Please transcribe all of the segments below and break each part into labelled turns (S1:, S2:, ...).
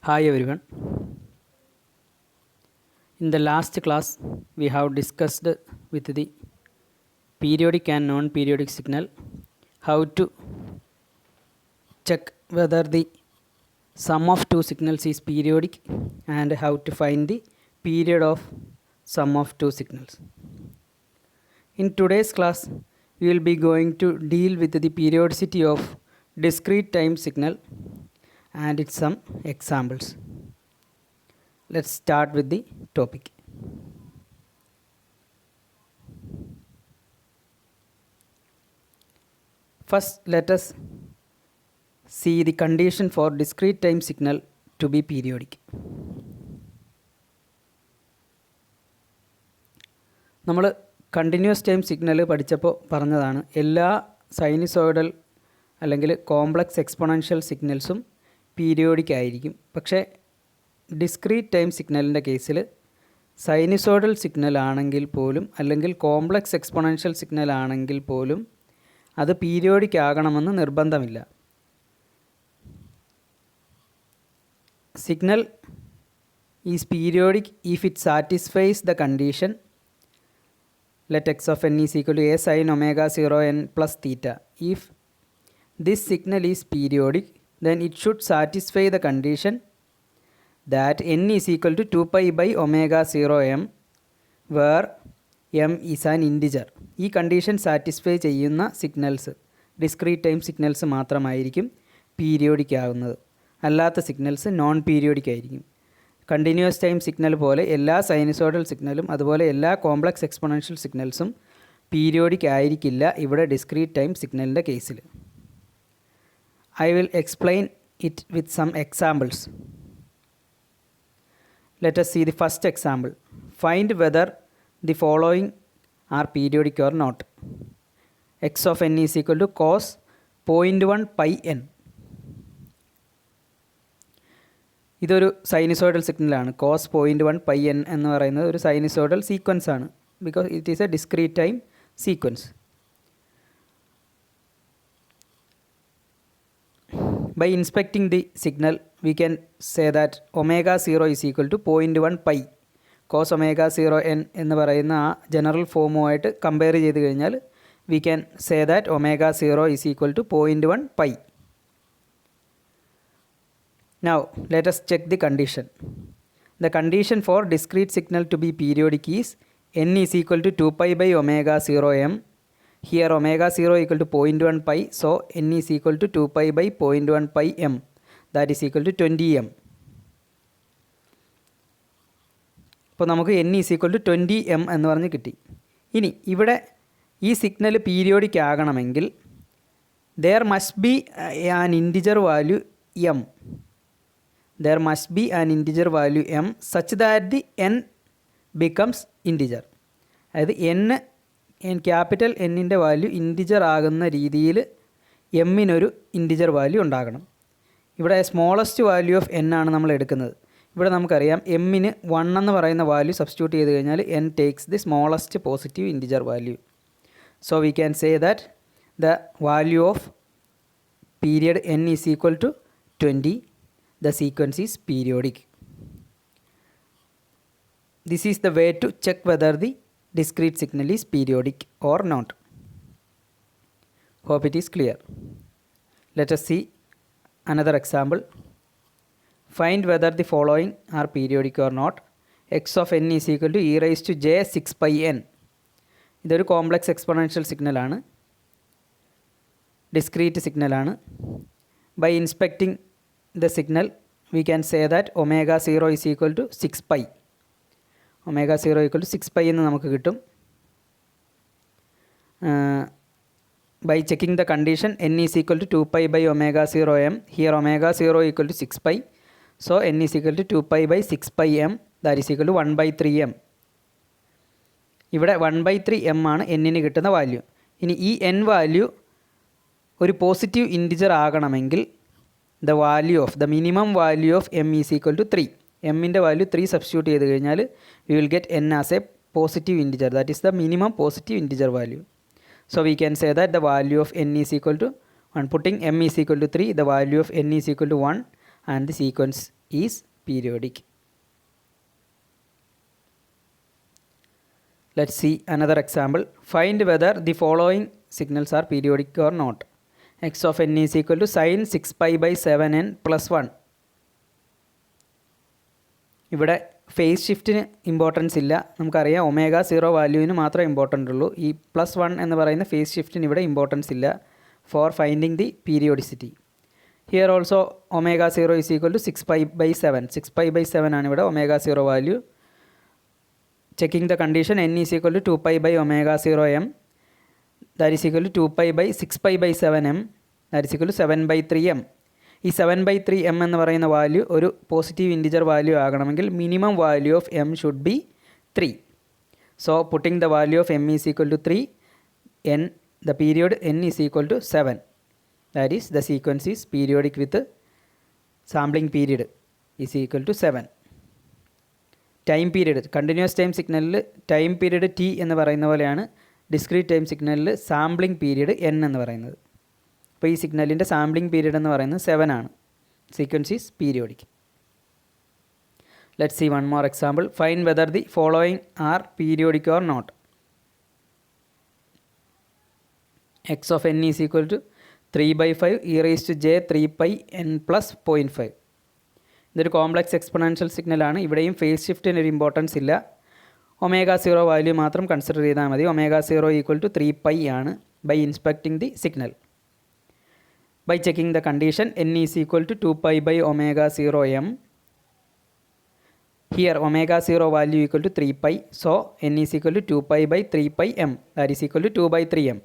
S1: Hi everyone. In the last class, we have discussed with the periodic and non-periodic signal how to check whether the sum of two signals is periodic and how to find the period of sum of two signals. In today's class, we will be going to deal with the periodicity of discrete time signal and its some examples. Let's start with the topic. First, let us see the condition for discrete time signal to be periodic. നമ്മൾ continuous time signal പഠിച്ചപ്പോൾ പറഞ്ഞതാണ് എല്ലാ sinusoidal അല്ലെങ്കിൽ complex exponential സിഗ്നൽസും periodic ആയിരിക്കും. പക്ഷേ discrete time സിഗ്നലിൻ്റെ കേസിൽ sinusoidal signal ആണെങ്കിൽ പോലും അല്ലെങ്കിൽ കോംപ്ലക്സ് എക്സ്പൊണൻഷ്യൽ സിഗ്നൽ ആണെങ്കിൽ പോലും അത് പീരിയോഡിക് ആകണമെന്ന് നിർബന്ധമില്ല. Signal is periodic if it satisfies the condition let x of n is equal to a sin omega 0 n plus theta. If this signal is periodic, then it should satisfy the condition that n is equal to 2 pi by omega 0 m, where m is an integer. ഈ condition satisfy ചെയ്യുന്ന signals discrete time signals മാത്രമായിരിക്കും periodic ആകുന്നത്. അല്ലാത്ത signals non periodic ആയിരിക്കും. Continuous time signal പോലെ എല്ലാ sinusoidal സിഗ്നലും അതുപോലെ എല്ലാ കോംപ്ലക്സ് എക്സ്പൊണൻഷ്യൽ സിഗ്നൽസും പീരിയോഡിക് ആയിരിക്കില്ല ഇവിടെ ഡിസ്ക്രീറ്റ് ടൈം സിഗ്നലിൻ്റെ കേസിൽ. I will explain it with some examples. Let us see the first example. Find whether the following are periodic or not. x of n is equal to cos 0.1 pi n. ഇതൊരു sinusoidal സിഗ്നലാണ്. Cos 0.1 pi n എന്ന് പറയുന്നത് ഒരു sinusoidal sequence ആണ്. Because it is a discrete time sequence. By inspecting the signal we can say that omega 0 is equal to 0.1 pi. Cos omega 0 n എന്ന് പറയുന്ന ആ general ഫോമുമായിട്ട് കമ്പയർ ചെയ്ത് കഴിഞ്ഞാൽ we can say that omega 0 is equal to 0.1 pi. Now, let us check the condition. The condition for discrete signal to be periodic is n is equal to 2 pi by omega 0 m. Here omega 0 equal to 0.1 pi, so n is equal to 2 pi by 0.1 pi m. That is equal to 20 m. അപ്പോൾ നമുക്ക് n is equal to 20 m എന്ന് പറഞ്ഞ് കിട്ടി. ഇനി ഇവിടെ ഈ signal periodic ആകണമെങ്കിൽ there must be an integer value m. There must be an integer value m such that the n becomes integer. അതായത് ക്യാപിറ്റൽ എന്നിൻ്റെ വാല്യൂ ഇൻറ്റിജർ ആകുന്ന രീതിയിൽ എമ്മിനൊരു ഇൻറ്റിജർ വാല്യൂ ഉണ്ടാകണം. ഇവിടെ സ്മോളസ്റ്റ് വാല്യൂ ഓഫ് n ആണ് നമ്മൾ എടുക്കുന്നത്. ഇവിടെ നമുക്കറിയാം എമ്മിന് 1 എന്ന് പറയുന്ന വാല്യൂ സബ്സ്റ്റിറ്റ്യൂട്ട് ചെയ്ത് കഴിഞ്ഞാൽ n takes the smallest positive integer value. So we can say that the value of period n is equal to 20. The sequence is periodic. This is the way to check whether the discrete signal is periodic or not. Hope it is clear. Let us see another example. Find whether the following are periodic or not. X of n is equal to e raised to j 6 pi n. ഇതൊരു complex exponential സിഗ്നലാണ്, discrete സിഗ്നലാണ്. By inspecting the signal we can say that omega 0 is equal to 6 pi. omega 0 equal to 6 pi എന്ന് നമുക്ക് കിട്ടും. By checking the condition n is equal to 2 pi by omega 0 m. Here omega 0 equal to 6 pi. So n is equal to 2 pi by 6 pi m. That is equal to 1 by 3 m. ഇവിടെ 1 by 3 m ആണ് n-ന് കിട്ടുന്ന value. ഇനി ഈ n value ഒരു positive integer ആകണമെങ്കിൽ the value of the minimum value of m is equal to 3. m-ൻ്റെ value 3 substitute ചെയ്ത് കഴിഞ്ഞാൽ we will get n as a positive integer. That is the minimum positive integer value. So we can say that the value of n is equal to, on putting m is equal to 3, the value of n is equal to 1 and the sequence is periodic. Let's see another example. Find whether the following signals are periodic or not. X of n is equal to sin 6 pi by 7n plus 1. ഇവിടെ face ഷിഫ്റ്റിന് importance ഇല്ല. നമുക്കറിയാം omega 0 വാല്യൂവിന് മാത്രമേ important ഉള്ളൂ. ഈ +1 എന്ന് പറയുന്ന face ഷിഫ്റ്റിന് ഇവിടെ importance ഇല്ല for finding the periodicity. Here also omega 0 is equal to 6 pi by 7. 6 pi by 7 ആണ് ഇവിടെ omega 0 value. Checking the condition, n is equal to 2 pi by omega 0 m, that is equal to 2 pi by 6 pi by 7 m, that is equal to 7 by 3 m. ഈ 7 by 3 m എന്ന് പറയുന്ന value ഒരു positive integer value ആകണമെങ്കിൽ minimum value of m should be 3. So putting the value of m is equal to 3, n the period n is equal to 7, that is the sequence is periodic with sampling period is equal to 7. Time period continuous time സിഗ്നലിൽ time period T എന്ന് പറയുന്ന പോലെയാണ് discrete time സിഗ്നലിൽ sampling period N എന്ന് പറയുന്നത്. അപ്പോൾ ഈ സിഗ്നലിൻ്റെ sampling period എന്ന് പറയുന്നത് 7 ആണ്. Sequence is periodic. Let's see one more example. Find whether the following are periodic or not. X of n is equal to 3/5 e raised to j 3 pi n plus 0.5. ഇതൊരു complex exponential സിഗ്നലാണ്. ഇവിടെയും face ഷിഫ്റ്റിന് ഒരു importance ഇല്ല. Omega 0 value മാത്രം consider ചെയ്താൽ മതി. Omega 0 equal to 3 pi ആണ് by inspecting the signal. By checking the condition n is equal to 2 pi by omega 0 m. Here omega 0 value equal to 3 pi. So n is equal to 2 pi by 3 pi m, that is equal to 2 by 3 m.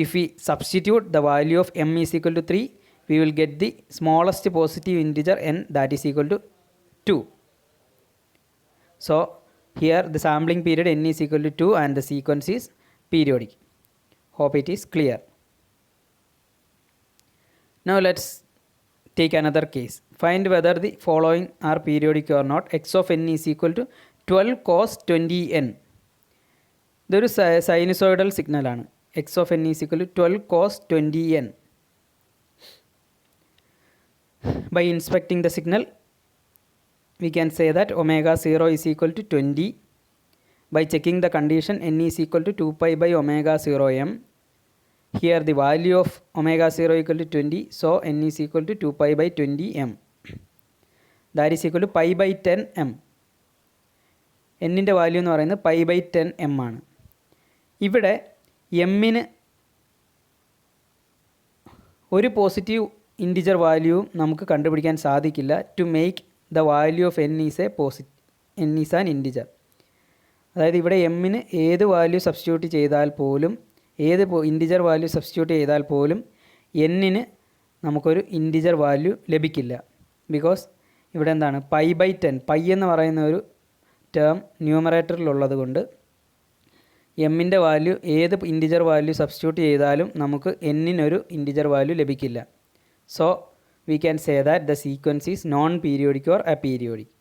S1: If we substitute the value of m is equal to 3, we will get the smallest positive integer n, that is equal to 2. So here the sampling period n is equal to 2 and the sequence is periodic. Hope it is clear. Now let's take another case. Find whether the following are periodic or not. X of n is equal to 12 cos 20n. ഇതൊരു sinusoidal സിഗ്നലാണ്. x of n is equal to 12 cos 20n. By inspecting the signal, we can say that omega 0 is equal to 20. By checking the condition, n is equal to 2 pi by omega 0 m. Here the value of omega 0 equal to 20, so n is equal to 2 pi by 20 m. That is equal to pi by 10 m. n ൻ്റെ value എന്ന് പറയുന്നത് pi by 10 m ആണ്. ഇവിടെ എമ്മിന് ഒരു positive integer വാല്യൂവും നമുക്ക് കണ്ടുപിടിക്കാൻ സാധിക്കില്ല. To make the value of n is an integer. അതായത് ഇവിടെ എമ്മിന് ഏത് വാല്യൂ സബ്സ്റ്റിറ്റ്യൂട്ട് ചെയ്താൽ പോലും, ഏത് ഇൻറ്റിജർ വാല്യൂ സബ്സ്റ്റിറ്റ്യൂട്ട് ചെയ്താൽ പോലും എന്നിന് നമുക്കൊരു ഇൻറ്റിജർ വാല്യൂ ലഭിക്കില്ല. ബിക്കോസ് ഇവിടെ എന്താണ് പൈ ബൈ 10, പൈ എന്ന് പറയുന്ന ഒരു ടേം ന്യൂമറേറ്ററിലുള്ളത് കൊണ്ട് എമ്മിൻ്റെ വാല്യൂ ഏത് ഇൻറ്റിജർ വാല്യൂ സബ്സ്റ്റിറ്റ്യൂട്ട് ചെയ്താലും നമുക്ക് എന്നിനൊരു ഇൻറ്റിജർ വാല്യൂ ലഭിക്കില്ല. So we can say that the sequence is known periodic or aperiodic.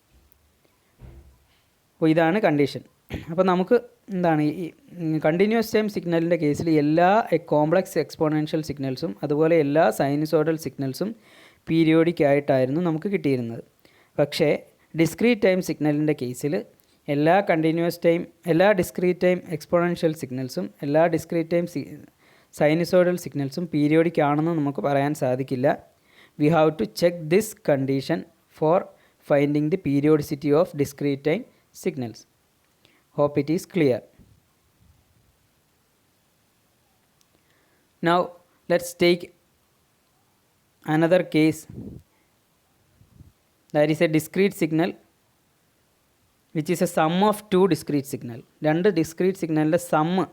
S1: അപ്പോൾ ഇതാണ് കണ്ടീഷൻ. അപ്പോൾ നമുക്ക് എന്താണ് ഈ കണ്ടിന്യൂസ് ടൈം സിഗ്നലിൻ്റെ കേസിൽ എല്ലാ കോംപ്ലക്സ് എക്സ്പോണൻഷ്യൽ സിഗ്നൽസും അതുപോലെ എല്ലാ സൈനുസോയിഡൽ സിഗ്നൽസും പീരിയോഡിക് ആയിട്ടായിരുന്നു നമുക്ക് കിട്ടിയിരുന്നത്. പക്ഷേ ഡിസ്ക്രീറ്റ് ടൈം സിഗ്നലിൻ്റെ കേസിൽ എല്ലാ കണ്ടിന്യൂസ് ടൈം, എല്ലാ ഡിസ്ക്രീറ്റ് ടൈം എക്സ്പോണൻഷ്യൽ സിഗ്നൽസും എല്ലാ ഡിസ്ക്രീറ്റ് ടൈം സൈനുസോയിഡൽ സിഗ്നൽസും പീരിയോഡിക് ആണെന്ന് നമുക്ക് പറയാൻ സാധിക്കില്ല. We have to check this condition for finding the periodicity of discrete time signals. Hope it is clear. Now let's take another case, that is a discrete signal which is a sum of two discrete signal. രണ്ട് discrete സിഗ്നലിൻ്റെ sum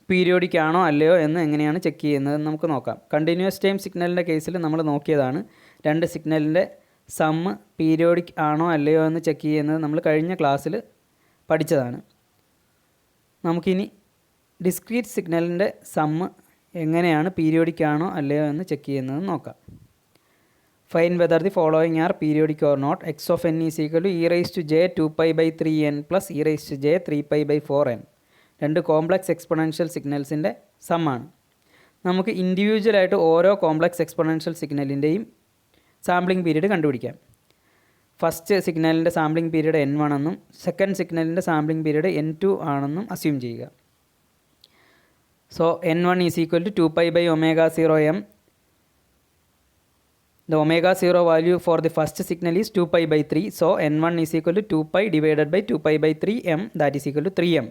S1: periodic ആണോ അല്ലയോ എന്ന് എങ്ങനെയാണ് check ചെയ്യുന്നത് നമുക്ക് നോക്കാം. Continuous time സിഗ്നലിൻ്റെ കേസിൽ നമ്മൾ നോക്കിയതാണ്. രണ്ട് സിഗ്നലിൻ്റെ സമ്മ് പീരിയോഡിക് ആണോ അല്ലയോ എന്ന് ചെക്ക് ചെയ്യുന്നത് നമ്മൾ കഴിഞ്ഞ ക്ലാസ്സിൽ പഠിച്ചതാണ്. നമുക്കിനി ഡിസ്ക്രീറ്റ് സിഗ്നലിൻ്റെ സമ്മ് എങ്ങനെയാണ് പീരിയോഡിക് ആണോ അല്ലയോ എന്ന് ചെക്ക് ചെയ്യുന്നത് നോക്കാം. Find whether the following are periodic or not. X of n is equal to e raise to j 2 pi by 3n plus e raise to j 3 pi by 4n. രണ്ട് complex exponential സിഗ്നൽസിൻ്റെ സമ്മാണ്. നമുക്ക് ഇൻഡിവിജ്വലായിട്ട് ഓരോ complex exponential സിഗ്നലിൻ്റെയും sampling period കണ്ടുപിടിക്കാം. First സിഗ്നലിൻ്റെ sampling period N1 എന്നും second സിഗ്നലിൻ്റെ sampling period N2 ആണെന്നും assume ചെയ്യുക. So N1 is equal to 2π by omega 0 m. The omega 0 value for the first signal is 2π by 3. So N1 is equal to 2π divided by 2π by 3 m, that is equal to 3m.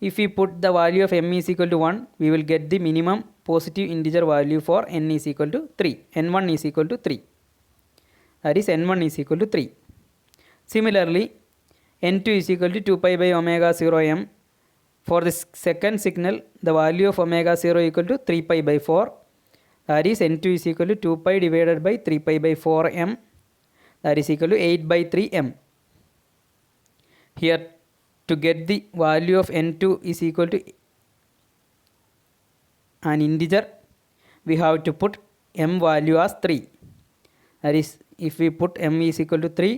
S1: If we put the value of m is equal to 1, we will get the minimum positive integer value for n is equal to 3. N1 is equal to 3. That is N1 is equal to 3. Similarly, N2 is equal to 2π by omega 0 m. For the second signal, the value of omega 0 equal to 3π by 4. That is N2 is equal to 2π divided by 3π by 4m. That is equal to 8 by 3m. Here, to get the value of N2 is equal to an integer, we have to put m value as 3. That is, if we put m is equal to 3,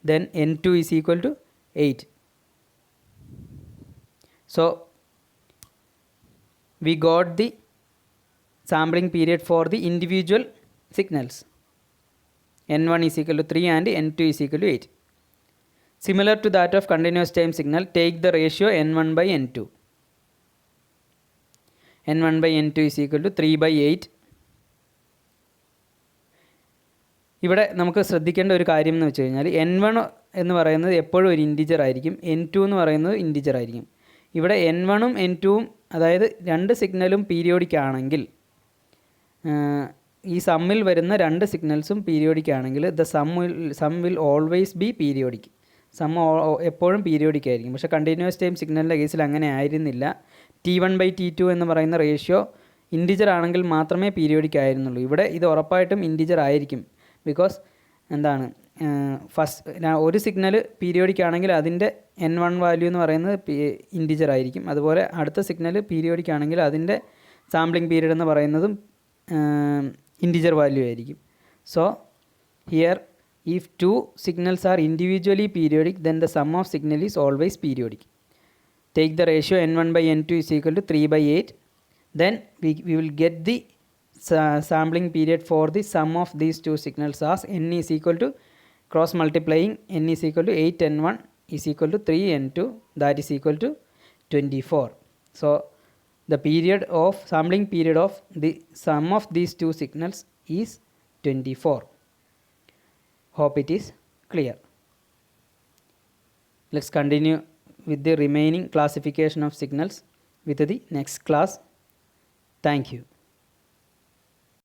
S1: then N2 is equal to 8. So, we got the sampling period for the individual signals. N1 is equal to 3 and N2 is equal to 8. Similar to that of continuous time signal, take the ratio N1 by N2. N1 by N2 is equal to 3 by 8. ഇവിടെ നമുക്ക് ശ്രദ്ധിക്കേണ്ട ഒരു കാര്യം എന്ന് വെച്ച് കഴിഞ്ഞാൽ N1 എന്ന് പറയുന്നത് എപ്പോഴും ഒരു ഇൻറ്റിജർ ആയിരിക്കും, N2 എന്ന് പറയുന്നത് ഇൻറ്റിജർ ആയിരിക്കും. ഇവിടെ N1ഉം N2ഉം അതായത് രണ്ട് സിഗ്നലും പീരിയോഡിക് ആണെങ്കിൽ ഈ സമ്മിൽ വരുന്ന രണ്ട് സിഗ്നൽസും പീരിയോഡിക് ആണെങ്കിൽ sum will always be periodic. Sum എപ്പോഴും പീരിയോഡിക് ആയിരിക്കും. പക്ഷേ കണ്ടിന്യൂസ് ടൈം സിഗ്നലിൻ്റെ കേസിൽ അങ്ങനെ ആയിരുന്നില്ല. T1 by T2 എന്ന് പറയുന്ന റേഷ്യോ ഇൻറ്റിജർ ആണെങ്കിൽ മാത്രമേ പീരിയോഡിക് ആയിരുന്നുള്ളൂ. ഇവിടെ ഇത് ഉറപ്പായിട്ടും ഇൻറ്റിജർ ആയിരിക്കും. ബിക്കോസ് എന്താണ്, ഫസ്റ്റ് ഒരു സിഗ്നൽ പീരിയോഡിക് ആണെങ്കിൽ അതിൻ്റെ N1 വാല്യൂ എന്ന് പറയുന്നത് ഇൻറ്റിജർ ആയിരിക്കും. അതുപോലെ അടുത്ത സിഗ്നൽ പീരിയോഡിക് ആണെങ്കിൽ അതിൻ്റെ സാമ്പിളിംഗ് പീരീഡ് എന്ന് പറയുന്നതും integer value ആയിരിക്കും. So here if two signals are individually periodic, then the sum of signal is always periodic. Take the ratio N1 by N2 is equal to 3 by 8. Then we will get the sampling period for the sum of these two signals as n is equal to cross multiplying n is equal to 8 n1 is equal to 3 n2, that is equal to 24. So the period of sampling period of the sum of these two signals is 24. Hope it is clear. Let's continue with the remaining classification of signals with the next class. Thank you.